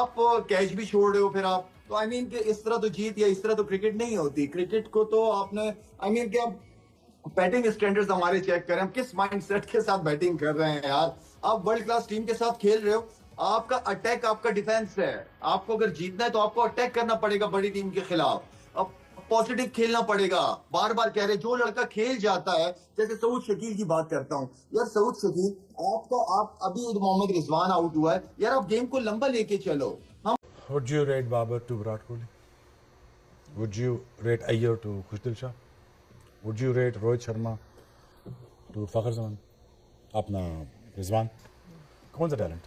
आप कैच भी छोड़ रहे हो फिर आप, तो आई मीन कि इस तरह तो जीत या इस तरह तो क्रिकेट नहीं होती। क्रिकेट को तो आपने आई मीन कि अब बैटिंग स्टैंडर्ड्स हमारे चेक करें, हम किस माइंडसेट के साथ बैटिंग कर रहे हैं यार। आप वर्ल्ड क्लास टीम के साथ खेल रहे हो, आपका अटैक आपका डिफेंस है। आपको अगर जीतना है तो आपको अटैक करना पड़ेगा बड़ी टीम के खिलाफ। अब पॉजिटिव खेलना पड़ेगा। बार बार कह रहे जो लड़का खेल जाता है, जैसे सऊद शकील की बात करता हूँ यार, सऊद शकील आपका, आप अभी मोहम्मद रिजवान आउट हुआ है यार, आप गेम को लंबा लेके चलो। हम Would you rate Babar to Virat Kohli? Would you rate Iyer to Khushdil Shah? Would you rate Rohit Sharma to Fakhar Zaman? अपना रिजवान? कौन सा टैलेंट?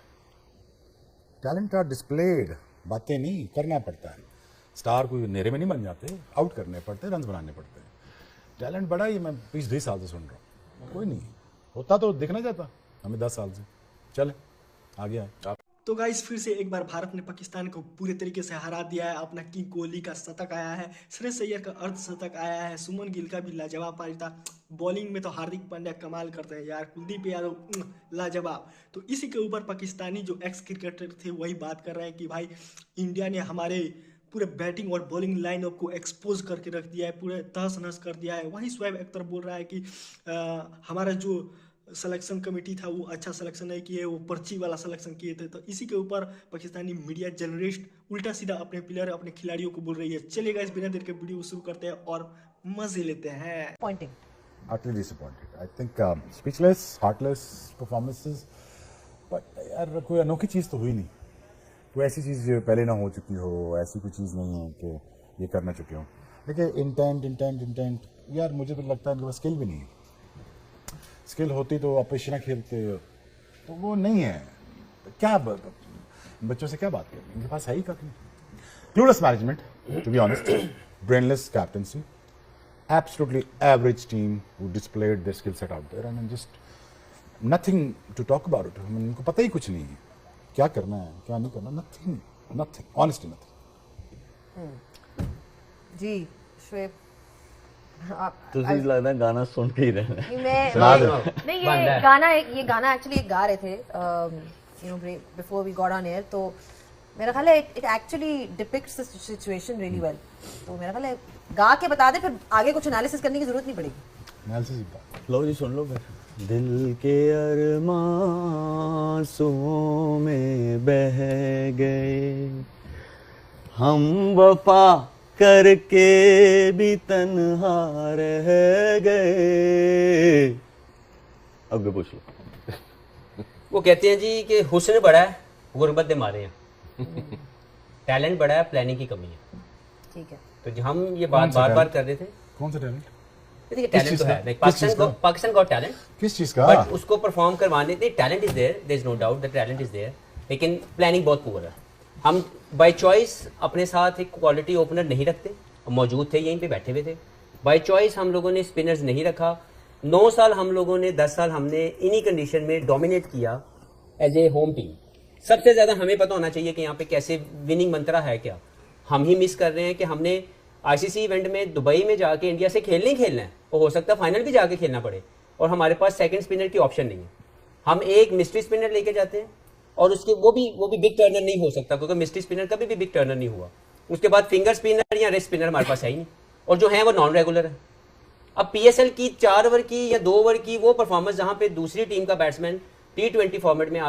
टैलेंट आर डिस्प्लेड, बातें नहीं, करना पड़ता है। स्टार कोई नेरे में नहीं बन जाते, आउट करने पड़ते, रन बनाने पड़ते हैं। टैलेंट बड़ा ही मैं 20-20 साल से सुन रहा हूँ, कोई नहीं होता तो दिखना जाता हमें 10 साल से। चले आगे आए। तो गाइस फिर से एक बार भारत ने पाकिस्तान को पूरे तरीके से हरा दिया है। अपना किंग कोहली का शतक आया है, श्रेयस अय्यर का अर्धशतक आया है, सुमन गिल का भी लाजवाब पारी था। बॉलिंग में तो हार्दिक पांड्या कमाल करते हैं यार, कुलदीप यादव लाजवाब। तो इसी के ऊपर पाकिस्तानी जो एक्स क्रिकेटर थे वही बात कर रहे हैं कि भाई इंडिया ने हमारे पूरे बैटिंग और बॉलिंग लाइनअप को एक्सपोज करके रख दिया है, पूरे तहस नहस कर दिया है। वहीं शोएब अख्तर बोल रहा है कि हमारा जो सिलेक्शन कमेटी था वो अच्छा सिलेक्शन नहीं किए, वो पर्ची वाला सिलेक्शन किए थे। तो इसी के ऊपर पाकिस्तानी मीडिया जर्नलिस्ट उल्टा सीधा अपने प्लेयर अपने खिलाड़ियों को बोल रही है। चलिएगा इस बिना देर के वीडियो शुरू करते हैं और मजे लेते हैं। Pointing. Utterly disappointed. I think speechless, heartless performances. But यार कोई अनोखी चीज़ तो हुई नहीं, कोई ऐसी चीज़ जो पहले ना हो चुकी हो, ऐसी कोई चीज़ नहीं है कि ये करना चुके हो। देखिए इंटेंट यार, मुझे तो लगता है इनके पास स्किल भी नहीं है। स्किल होती तो अपेशना खेलते, तो वो नहीं है। क्या बच्चों से क्या बात करें, इनके पास है ही कभी। Clueless management, to be honest, brainless captaincy, absolutely average team who displayed their skill set out there and just nothing to talk about it. I mean, उनको पता ही कुछ नहीं है क्या करना है क्या नहीं करना, nothing, honestly nothing. जी शोएब, तुझे लगता है गाना सुन के ही रहना है। मैं नहीं, ये गाना एक्चुअली एक गा रहे थे you know before we got on air. तो मेरा ख्याल है it actually depicts the situation really well. तो मेरा ख्याल है गा के बता दे, फिर आगे कुछ एनालिसिस करने की जरूरत नहीं पड़ेगी। एनालिसिस लो जी, सुन लो फिर। दिल के अरमां आंसुओं में बह गए, हम वफा करके भी तन्हा रह गए। अब पूछ लो। वो कहते हैं जी कि हुस्न बड़ा है, गुर्बत दे मारे हैं। टैलेंट बड़ा है, प्लानिंग की कमी है। ठीक है, तो हम ये बात बार बार कर रहे थे। कौन सा टैलेंट? देखिए टैलेंट तो है, पाकिस्तान गॉट टैलेंट। किस चीज का? बट उसको परफॉर्म करवाने के talent is there is no doubt that talent is there, लेकिन प्लानिंग बहुत पुअर है। हम बाय चॉइस अपने साथ एक क्वालिटी ओपनर नहीं रखते, मौजूद थे यहीं पे बैठे हुए थे। बाय चॉइस हम लोगों ने स्पिनर्स नहीं रखा। 9 साल हम लोगों ने, 10 साल हमने इन्हीं कंडीशन में डोमिनेट किया एज ए होम टीम। सबसे ज्यादा हमें पता होना चाहिए कि यहाँ पे कैसे विनिंग मंत्रा है क्या। हम ही मिस कर रहे हैं कि हमने आईसीसी इवेंट में दुबई में जाके इंडिया से खेलना है, और हो सकता है फाइनल भी जाके खेलना पड़े, और हमारे पास सेकंड स्पिनर की ऑप्शन नहीं है। हम एक मिस्ट्री स्पिनर लेके जाते हैं, और उसके वो भी बिग टर्नर नहीं हो सकता, क्योंकि मिस्ट्री स्पिनर कभी भी बिग टर्नर नहीं हुआ। उसके बाद फिंगर स्पिनर या रेस्ट स्पिनर हमारे पास है ही नहीं, और जो है वो नॉन रेगुलर है। अब पीएसएल की 4 ओवर की या 2 ओवर की वो परफॉर्मेंस जहां पे दूसरी टीम का बैट्समैन T20 फॉर्मेट में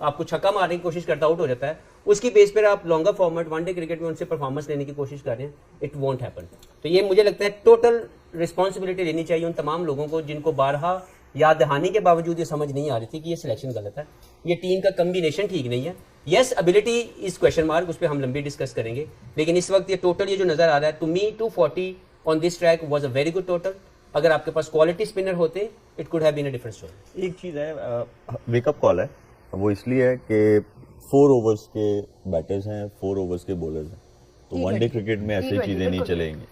आपको छक्का मारने की कोशिश करता आउट हो जाता है, उसकी बेस पर आप लॉन्गर फॉर्मेट वनडे क्रिकेट में उनसे परफॉर्मेंस लेने की कोशिश कर रहे हैं, इट वोंट हैपन। तो ये मुझे लगता है टोटल रिस्पॉन्सिबिलिटी लेनी चाहिए उन तमाम लोगों को जिनको बारहा याद दहानी के बावजूद ये समझ नहीं आ रही थी कि ये सिलेक्शन गलत है, ये टीम का कम्बिनेशन ठीक नहीं है। Yes, ability is question mark, उस पर हम लंबी डिस्कस करेंगे, लेकिन इस वक्त ये टोटल ये जो नजर आ रहा है, to me 240 on this track was a very good total. अगर आपके पास क्वालिटी स्पिनर होते, it could have been a different story. एक चीज है, वेकअप कॉल है, वो इसलिए है कि 4 ओवर्स के बैटर्स हैं, 4 ओवर्स के बॉलर्स हैं, तो वनडे क्रिकेट में ऐसी चीजें नहीं चलेंगी।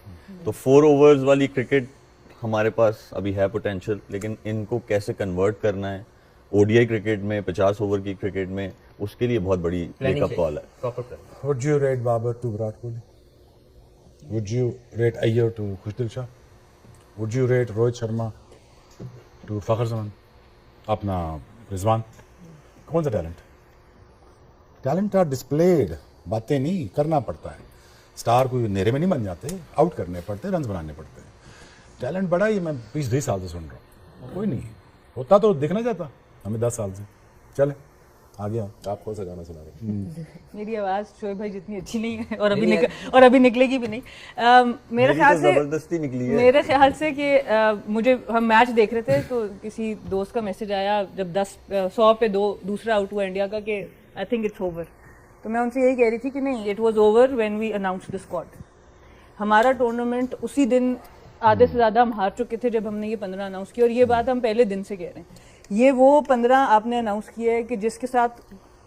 तो 4 ओवर्स वाली क्रिकेट हमारे पास अभी है पोटेंशियल, लेकिन इनको कैसे कन्वर्ट करना है ओडीआई क्रिकेट में, 50 ओवर की क्रिकेट में, उसके लिए बहुत बड़ी वेकअप कॉल है। Would you rate Babar to Virat Kohli? Would you rate Iyer to Khushdil Shah? Would you rate Rohit Sharma to Fakhar Zaman? अपना रिजवान? कौन सा टैलेंट? टैलेंट आर डिस्प्लेड, बातें नहीं करना पड़ता है। स्टार कोई नेरे में नहीं बन जाते, आउट करने पड़ते, रन बनाने पड़ते हैं। टैलेंट बड़ा ही मैं 20-20 साल से सुन रहा हूँ, कोई नहीं होता तो दिखना चाहता हमें 10 साल से। चले आ गया। आप कौन सा गाना सुना रहे? मेरी आवाज़ शोएब भाई जितनी अच्छी नहीं है और अभी निकलेगी भी नहीं। मेरे ख्याल से जबरदस्ती निकली है। मेरे ख्याल से कि मुझे हम मैच देख रहे थे तो किसी दोस्त का मैसेज आया जब 100 पे 2 दूसरा आउट हुआ इंडिया का कि आई थिंक इट्स ओवर। तो मैं उनसे यही कह रही थी कि नहीं, it was over when we announced the squad. हमारा टूर्नामेंट उसी दिन आधे से ज़्यादा हम हार चुके थे जब हमने ये 15 अनाउंस किया, और ये बात हम पहले दिन से कह रहे हैं। ये वो 15 आपने अनाउंस किया है कि जिसके साथ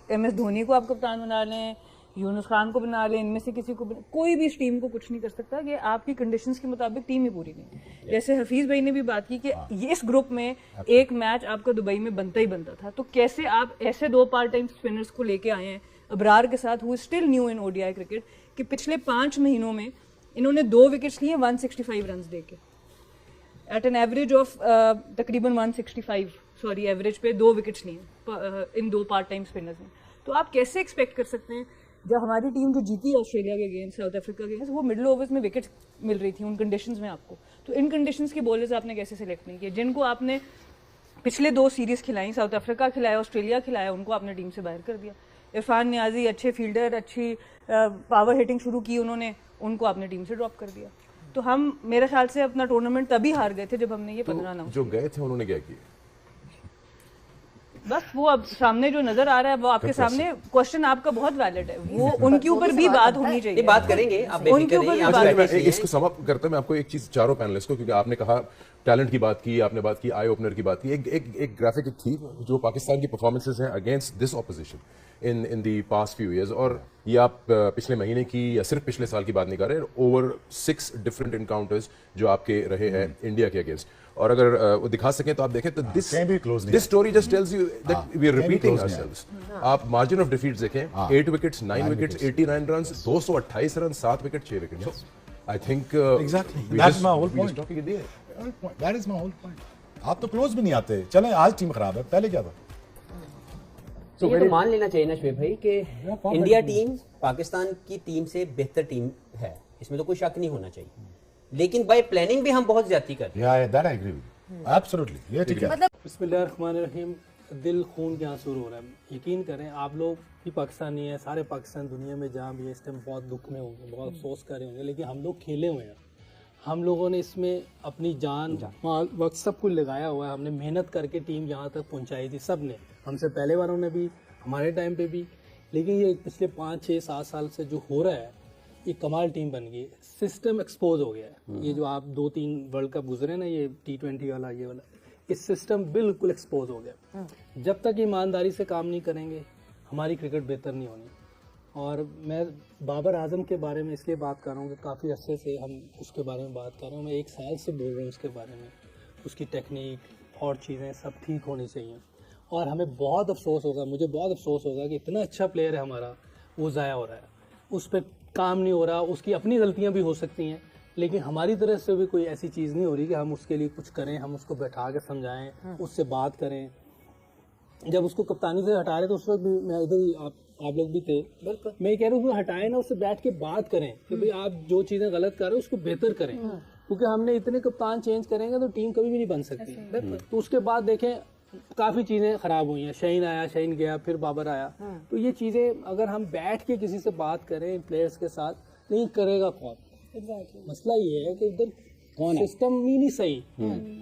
MS धोनी को आप कप्तान बना लें, यूनुस खान को बना लें, इनमें से किसी को कोई भी इस टीम को कुछ नहीं कर सकता कि आपकी कंडीशंस के मुताबिक टीम ही पूरी नहीं। जैसे हफीज भाई ने भी बात की कि ये इस ग्रुप में एक मैच आपका दुबई में बनता ही बनता था, तो कैसे आप ऐसे 2 पार्ट टाइम स्पिनर्स को लेके आए हैं अबरार के साथ, who is still new in ODI cricket, कि पिछले 5 महीनों में इन्होंने 2 विकेट्स लिए 165 रन देके एट एन एवरेज ऑफ तकरीबन 165 एवरेज पे 2 विकेट्स लिए इन 2 पार्ट टाइम स्पिनर्स ने। तो आप कैसे एक्सपेक्ट कर सकते हैं जब हमारी टीम जो जीती ऑस्ट्रेलिया के अगेंस्ट, साउथ अफ्रीका के अगेंस्ट, वो मिडिल ओवर्स में विकेट्स मिल रही थी उन कंडीशंस में आपको। तो इन कंडीशंस के बॉलर्स आपने कैसे सेलेक्ट नहीं किए जिनको आपने पिछले 2 सीरीज खिलाई, साउथ अफ्रीका खिलाया, ऑस्ट्रेलिया खिलाया, उनको आपने टीम से बाहर कर दिया। इरफान नियाजी अच्छे फील्डर, अच्छी पावर हिटिंग शुरू की उन्होंने, उनको आपने टीम से ड्रॉप कर दिया। तो हम मेरे ख्याल से अपना टूर्नामेंट तभी हार गए थे जब हमने ये 15 अनाउंस। जो गए थे उन्होंने क्या किया? बस वो अब सामने जो नजर आ रहा है वो आपके सामने, क्वेश्चन आपका बहुत वैलिड है, वो उनके ऊपर भी बात होनी चाहिए। बात करेंगे आप उनके ऊपर भी बात मैं इसको समाप्त करता हूं। मैं आपको एक चीज, चारों पैनलिस्ट को, क्योंकि आपने कहा टैलेंट की बात की, आपने बात की आई ओपनर की बात की, एक ग्राफिक थी जो पाकिस्तान की परफॉर्मेंसेस हैं against this opposition in the past few years, और ये आप पिछले महीने की या सिर्फ पिछले साल की बात नहीं कर रहे, ओवर 6 डिफरेंट एनकाउंटर्स जो आपके रहे हैं इंडिया के अगेंस्ट। और अगर वो दिखा सकें तो आप देखें तो this story just tells you that we are repeating ourselves. आप मार्जिन ऑफ डिफीट देखें, 8 wickets, 9 wickets, 89 runs, 228 run, 7 wicket, 6 wicket. So I think exactly that's my whole point, that is my whole point. आप तो close भी नहीं आते। चलें, आज team खराब है, पहले क्या था? तो ये तो मान लेना चाहिए ना शोएब भाई कि इंडिया टीम पाकिस्तान की टीम से बेहतर टीम है, इसमें तो कोई शक नहीं होना चाहिए, लेकिन बाय प्लानिंग भी हम बहुत ज्यादा कर रहे हैं। या that I agree with, absolutely, ये ठीक है। बिस्मिल्लाहिर्रहमानिर्रहीम। दिल खून के आंसू रो रहा है। यकीन करें, आप लोग भी पाकिस्तानी हैं, सारे पाकिस्तान दुनिया में जहाँ भी है इस टाइम बहुत दुख में होंगे, बहुत अफसोस कर रहे होंगे, लेकिन हम लोग खेले हुए हैं। हम लोगों ने इसमें अपनी जान, माल, वक्त सब कुछ लगाया हुआ है। हमने मेहनत करके टीम यहाँ तक पहुँचाई थी, सब ने, हमसे पहले वालों ने भी, हमारे टाइम पे भी। लेकिन ये पिछले 5, 6, 7 साल से जो हो रहा है, ये कमाल टीम बन गई। सिस्टम एक्सपोज हो गया है। ये जो आप 2-3 वर्ल्ड कप गुजरे ना, ये T20 वाला, ये वाला, ये सिस्टम बिल्कुल एक्सपोज हो गया। जब तक ईमानदारी से काम नहीं करेंगे, हमारी क्रिकेट बेहतर नहीं होनी। और मैं बाबर आजम के बारे में इसलिए बात कर रहा हूँ कि काफ़ी अरसे से हम उसके बारे में बात कर रहे हैं। मैं 1 साल से बोल रहा हूँ उसके बारे में। उसकी टेक्निक और चीज़ें सब ठीक होनी चाहिए। और हमें बहुत अफसोस होगा, मुझे बहुत अफसोस होगा कि इतना अच्छा प्लेयर है हमारा, वो ज़ाया हो रहा है, उस पर काम नहीं हो रहा। उसकी अपनी गलतियाँ भी हो सकती हैं, लेकिन हमारी तरफ से भी कोई ऐसी चीज़ नहीं हो रही कि हम उसके लिए कुछ करें, हम उसको बैठा के समझाएं, उससे बात करें। जब उसको कप्तानी से हटा रहे तो उस वक्त भी मैं इधर ही, आप लोग भी थे, मैं कह रहा हूँ हटाए ना, उससे बैठ के बात करें कि भाई आप जो चीज़ें गलत कर रहे हो उसको बेहतर करें। क्योंकि हमने इतने कप्तान चेंज करेंगे तो टीम कभी भी नहीं बन सकती। तो उसके बाद देखें काफ़ी चीज़ें ख़राब हुई हैं। शाहीन आया, शाहीन गया, फिर बाबर आया। तो ये चीज़ें अगर हम बैठ के किसी से बात करें प्लेयर्स के साथ, नहीं करेगा कौन? मसला ये है कि उधर सिस्टम ही नहीं सही,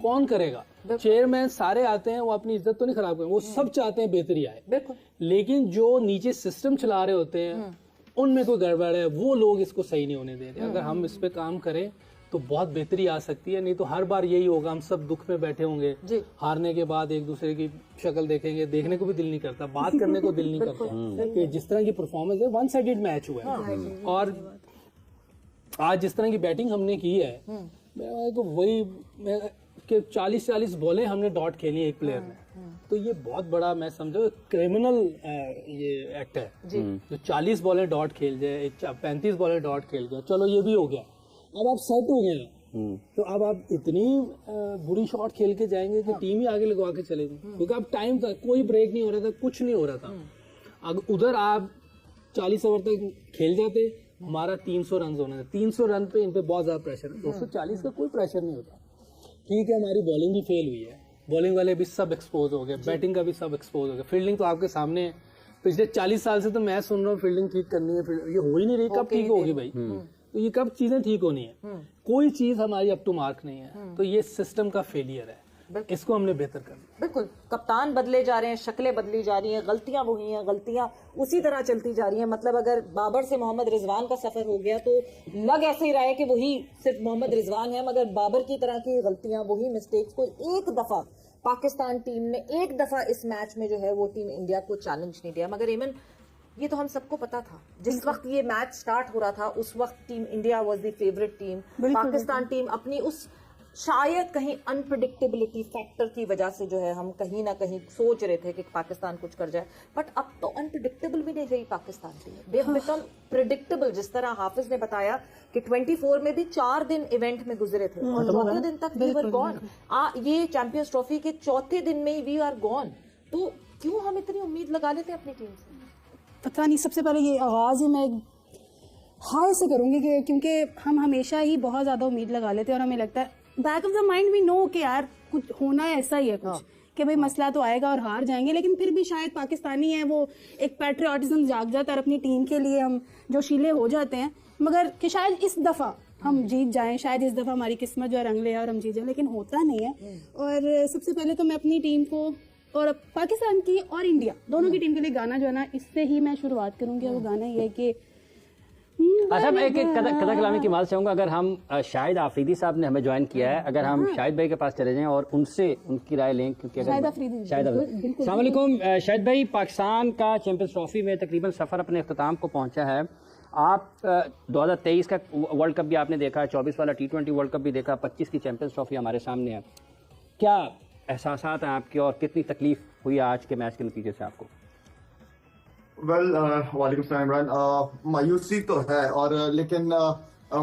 कौन करेगा? चेयरमैन सारे आते हैं, वो अपनी इज्जत तो नहीं खराब करें, वो सब चाहते हैं बेहतरी आए, लेकिन जो नीचे सिस्टम चला रहे होते हैं उनमें कोई गड़बड़ है, वो लोग इसको सही नहीं होने दे रहे। अगर हम इस पे काम करें तो बहुत बेहतरी आ सकती है। नहीं तो हर बार यही होगा, हम सब दुख में बैठे होंगे, हारने के बाद एक दूसरे की शक्ल देखेंगे, देखने को भी दिल नहीं करता, बात करने को दिल नहीं करता। कि जिस तरह की परफॉर्मेंस है, 1 साइडेड मैच हुआ है। और आज जिस तरह की बैटिंग हमने की है, मैं तो वही कि 40-40 बॉलें हमने डॉट खेली एक प्लेयर ने, तो ये बहुत बड़ा, मैं समझो क्रिमिनल ये एक्ट है। जो 40 बॉलें डॉट खेल जाए, 35 बॉलें डॉट खेल जाए, चलो ये भी हो गया, अब आप सेट हो गए, तो अब आप इतनी बुरी शॉट खेल के जाएंगे कि टीम ही आगे लगवा के चलेगी। क्योंकि अब टाइम था, कोई ब्रेक नहीं हो रहा था, कुछ नहीं हो रहा था। अगर उधर आप 40 ओवर तक खेल जाते, हमारा 300 रन होना है। 300 रन पे इन पे बहुत ज़्यादा प्रेशर है। 240 का कोई प्रेशर नहीं होता। ठीक है, हमारी बॉलिंग भी फेल हुई है, बॉलिंग वाले भी सब एक्सपोज हो गए, बैटिंग का भी सब एक्सपोज हो गया, फील्डिंग तो आपके सामने है। पिछले 40 साल से तो मैं सुन रहा हूँ फील्डिंग ठीक करनी है, ये हो ही नहीं रही, कब ठीक होगी भाई? तो ये कब चीजें ठीक होनी है? कोई चीज हमारी अप टू मार्क नहीं है, तो ये सिस्टम का फेलियर है, इसको हमने बेहतर करना। बिल्कुल, कप्तान बदले जा रहे हैं, शक्लें बदली जा रही हैं, गलतियां वही हैं, गलतियां उसी तरह चलती जा रही हैं। मतलब अगर बाबर से मोहम्मद रिजवान का सफर हो गया तो लग ऐसे ही रहा है कि वही सिर्फ मोहम्मद रिजवान है, मगर बाबर की तरह की गलतियां, वही मिस्टेक्स को एक दफा पाकिस्तान टीम ने एक दफा इस मैच में जो है वो टीम इंडिया को चैलेंज नहीं दिया। मगर एमन, ये तो हम सबको पता था, जिस वक्त ये मैच स्टार्ट हो रहा था उस वक्त team India was the favourite team. Pakistan team अपनी उस शायद कहीं अनप्रिडिक्टेबिलिटी फैक्टर की वजह से जो है हम कहीं ना कहीं सोच रहे थे कि पाकिस्तान कुछ कर जाए, बट अब तो अनप्रिडिक्टेबल भी नहीं रही Pakistan team. They have become predictable. जिस तरह हाफिज ने बताया कि 24 में भी 4 दिन इवेंट में गुजरे थे और चौथे दिन तक वी वर गॉन। ये चैंपियंस ट्रॉफी के चौथे दिन में ही वी आर गॉन। तो क्यों हम इतनी उम्मीद लगा लेते अपनी टीम से? पता नहीं। सबसे पहले ये आगाज ही मैं हाय से करूंगी कि क्योंकि हम हमेशा ही बहुत ज्यादा उम्मीद लगा लेते हैं और हमें लगता है back of the mind we know कि यार कुछ होना है, ऐसा ही है कुछ कि भाई मसला तो आएगा और हार जाएंगे, लेकिन फिर भी शायद पाकिस्तानी है वो एक पैट्रियाटिज्म जाग जाता है और अपनी टीम के लिए हम जो शीले हो जाते हैं, मगर कि शायद इस दफा हम जीत जाएं, शायद इस दफा हमारी किस्मत जो है रंग ले और हम जीत जाएं, लेकिन होता नहीं है। और सबसे पहले तो मैं अपनी टीम को और पाकिस्तान की और इंडिया दोनों की टीम के लिए गाना जो है ना, इससे ही मैं शुरुआत करूंगी। वो गाना ये है कि अच्छा, मैं एक कदर कलामी की बात चाहूँगा। अगर हम शाहिद आफरीदी साहब ने हमें ज्वाइन किया है, अगर हम शाहिद भाई के पास चले जाएं और उनसे उनकी राय लें, क्योंकि अगर अस्सलाम वालेकुम शाहिद भाई, पाकिस्तान का चैंपियंस ट्रॉफी में तकरीबन सफ़र अपने अख्ताम को पहुंचा है। आप 2023 का वर्ल्ड कप भी आपने देखा, 24 वाला T20 वर्ल्ड कप भी देखा, 25 की चैंपियंस ट्रॉफी हमारे सामने है। क्या एहसासात हैं आपके और कितनी तकलीफ हुई आज के मैच के नतीजे से आपको? वेल, वालेकुम सलाम इमरान। मायूसी तो है, और लेकिन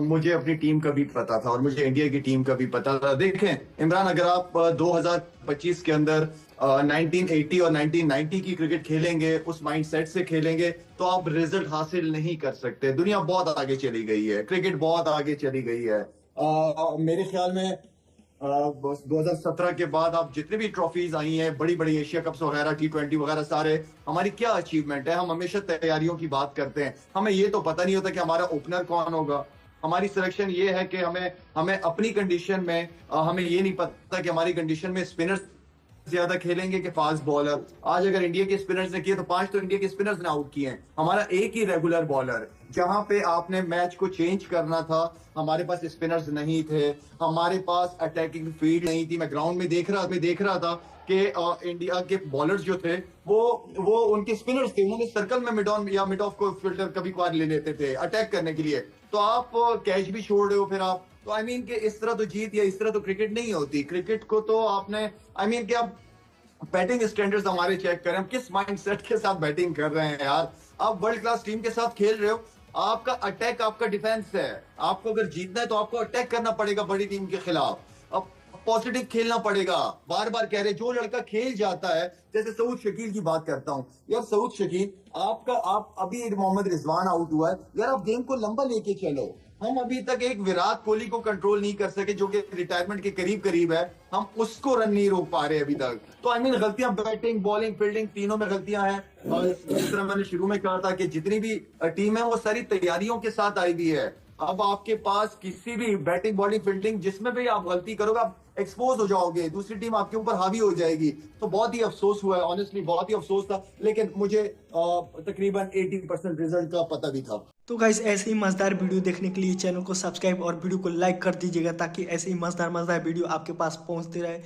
मुझे अपनी टीम का भी पता था और मुझे इंडिया की टीम का भी पता था। देखें इमरान, अगर आप 2025 के अंदर 1980 और 1990 की क्रिकेट खेलेंगे, उस माइंडसेट से खेलेंगे, तो आप रिजल्ट हासिल नहीं कर सकते। दुनिया बहुत आगे चली गई है, क्रिकेट बहुत आगे चली गई है। मेरे ख्याल में 2017 के बाद आप जितने भी ट्रॉफीज आई हैं, बड़ी बड़ी एशिया कप्स वगैरह, T20 वगैरह, सारे हमारी क्या अचीवमेंट है। हम हमेशा तैयारियों की बात करते हैं, हमें ये तो पता नहीं होता कि हमारा ओपनर कौन होगा। हमारी सिलेक्शन ये है कि हमें अपनी कंडीशन में, हमें ये नहीं पता कि हमारी कंडीशन में स्पिनर्स ज्यादा खेलेंगे कि फास्ट बॉलर। आज अगर इंडिया के स्पिनर्स ने किए तो 5 तो इंडिया के स्पिनर्स ने आउट किए हैं। हमारा एक ही रेगुलर बॉलर, जहां पे आपने मैच को चेंज करना था, हमारे पास स्पिनर्स नहीं थे, हमारे पास अटैकिंग फील्ड नहीं थी। मैं ग्राउंड में देख रहा था कि इंडिया के बॉलर्स जो थे वो उनके स्पिनर्स थे, उन्होंने सर्कल में मिड ऑन या मिड ऑफ को फिल्टर कभी कभार ले लेते थे अटैक करने के लिए। तो आप कैच भी छोड़ रहे हो, फिर आप तो आई मीन कि इस तरह तो जीत या इस तरह तो क्रिकेट नहीं होती। क्रिकेट को तो आपने आई मीन कि आप बैटिंग स्टैंडर्ड्स हमारे चेक करें, हम किस माइंडसेट के साथ बैटिंग कर रहे हैं यार। आप वर्ल्ड क्लास टीम के साथ खेल रहे हो, आपका अटैक आपका डिफेंस है। आपको अगर जीतना है तो आपको अटैक करना पड़ेगा बड़ी टीम के खिलाफ, अब पॉजिटिव खेलना पड़ेगा। बार बार कह रहे, जो लड़का खेल जाता है, जैसे सऊद शकील की बात करता हूं यार, सऊद शकील आप अभी मोहम्मद रिजवान आउट हुआ है यार, आप गेम को लंबा लेके चलो। हम अभी तक एक विराट कोहली को कंट्रोल नहीं कर सके, जो कि रिटायरमेंट के करीब है, हम उसको रन नहीं रोक पा रहे अभी तक। तो आई मीन गलतियां बैटिंग, बॉलिंग, फील्डिंग तीनों में गलतियां हैं। और जिस तरह मैंने शुरू में कहा था कि जितनी भी टीम है वो सारी तैयारियों के साथ आई हुई है। अब आपके पास किसी भी बैटिंग, बॉलिंग, फील्डिंग जिसमें भी आप गलती करोगे आप एक्सपोज हो जाओगे, दूसरी टीम आपके ऊपर हावी हो जाएगी। तो बहुत ही अफसोस हुआ है, ऑनेस्टली बहुत ही अफसोस था, लेकिन मुझे तकरीबन 80% रिजल्ट का पता भी था। तो गाइस, ऐसे ही मजेदार वीडियो देखने के लिए चैनल को सब्सक्राइब और वीडियो को लाइक कर दीजिएगा, ताकि ऐसे ही मजेदार वीडियो आपके पास पहुंचते रहे।